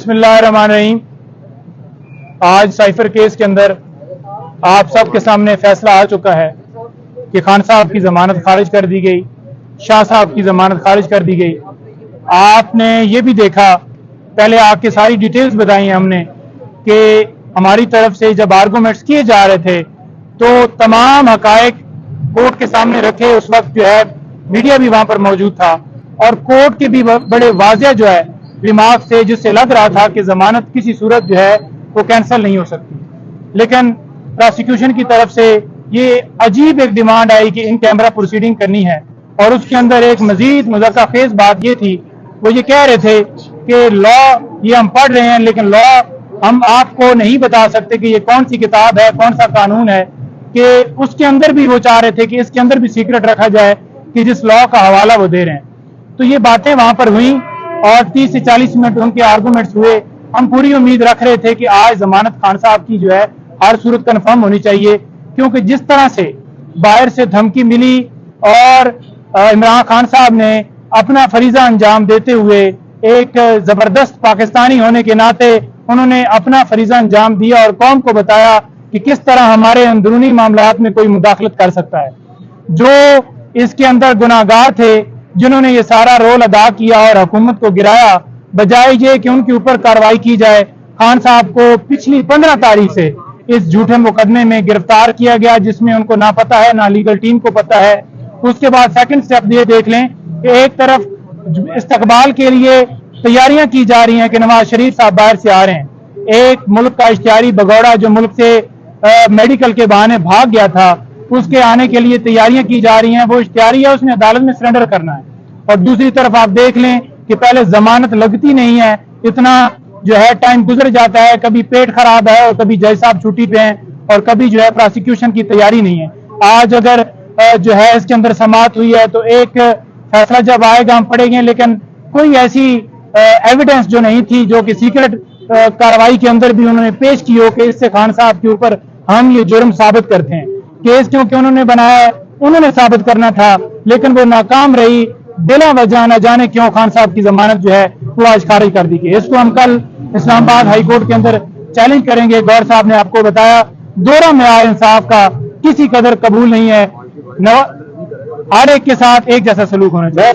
बिस्मिल्लाहिर्रहमानिर्रहीम। आज cipher case के अंदर आप सबके सामने फैसला आ चुका है कि खान साहब की जमानत खारिज कर दी गई, शाह साहब की जमानत खारिज कर दी गई। आपने ये भी देखा, पहले आपके सारी डिटेल्स बताई हमने कि हमारी तरफ से जब आर्गूमेंट्स किए जा रहे थे तो तमाम हकायक कोर्ट के सामने रखे। उस वक्त जो है मीडिया भी वहां पर मौजूद था और कोर्ट के भी बड़े वाज़ेह जो है रिमार्क से, जिससे लग रहा था कि जमानत किसी सूरत जो है वो कैंसिल नहीं हो सकती। लेकिन प्रोसिक्यूशन की तरफ से ये अजीब एक डिमांड आई कि इन कैमरा प्रोसीडिंग करनी है और उसके अंदर एक मजीद मुज़क्का खेज बात ये थी, वो ये कह रहे थे कि लॉ ये हम पढ़ रहे हैं लेकिन लॉ हम आपको नहीं बता सकते कि ये कौन सी किताब है, कौन सा कानून है, कि उसके अंदर भी वो चाह रहे थे कि इसके अंदर भी सीक्रेट रखा जाए कि जिस लॉ का हवाला वो दे रहे हैं। तो ये बातें वहां पर हुई और 30 से 40 मिनट उनके आर्गूमेंट्स हुए। हम पूरी उम्मीद रख रहे थे कि आज जमानत खान साहब की जो है हर सूरत कन्फर्म होनी चाहिए, क्योंकि जिस तरह से बाहर से धमकी मिली और इमरान खान साहब ने अपना फरीजा अंजाम देते हुए एक जबरदस्त पाकिस्तानी होने के नाते उन्होंने अपना फरीजा अंजाम दिया और कौम को बताया कि किस तरह हमारे अंदरूनी मामलात में कोई मुदाखलत कर सकता है। जो इसके अंदर गुनाहगार थे, जिन्होंने ये सारा रोल अदा किया और हुकूमत को गिराया, बजाय ये कि उनके ऊपर कार्रवाई की जाए, खान साहब को पिछली 15 तारीख से इस झूठे मुकदमे में गिरफ्तार किया गया, जिसमें उनको ना पता है ना लीगल टीम को पता है। उसके बाद सेकंड स्टेप ये देख लें कि एक तरफ इस्तकबाल के लिए तैयारियां की जा रही हैं कि नवाज शरीफ साहब बाहर से आ रहे हैं, एक मुल्क का इश्तिहारी भगौड़ा जो मुल्क से मेडिकल के बहाने भाग गया था, उसके आने के लिए तैयारियां की जा रही हैं। वो इश्तिहारी है, उसने अदालत में सरेंडर करना है। और दूसरी तरफ आप देख लें कि पहले जमानत लगती नहीं है, इतना जो है टाइम गुजर जाता है, कभी पेट खराब है और कभी जज साहब छुट्टी पे हैं और कभी जो है प्रोसिक्यूशन की तैयारी नहीं है। आज अगर जो है इसके अंदर समाअत हुई है तो एक फैसला जब आएगा हम पढ़ेंगे, लेकिन कोई ऐसी एविडेंस जो नहीं थी जो कि सीक्रेट कार्रवाई के अंदर भी उन्होंने पेश की हो कि इससे खान साहब के ऊपर हम ये जुर्म साबित करते हैं। केस क्योंकि उन्होंने बनाया, उन्होंने साबित करना था, लेकिन वो नाकाम रही। बिला वजह न जाने क्यों खान साहब की जमानत जो है वो आज खारिज कर दी गई। इसको हम कल इस्लामाबाद हाई कोर्ट के अंदर चैलेंज करेंगे। गौर साहब ने आपको बताया दोहरा मेयार इंसाफ का किसी कदर कबूल नहीं है, हर एक के साथ एक जैसा सलूक होना चाहिए।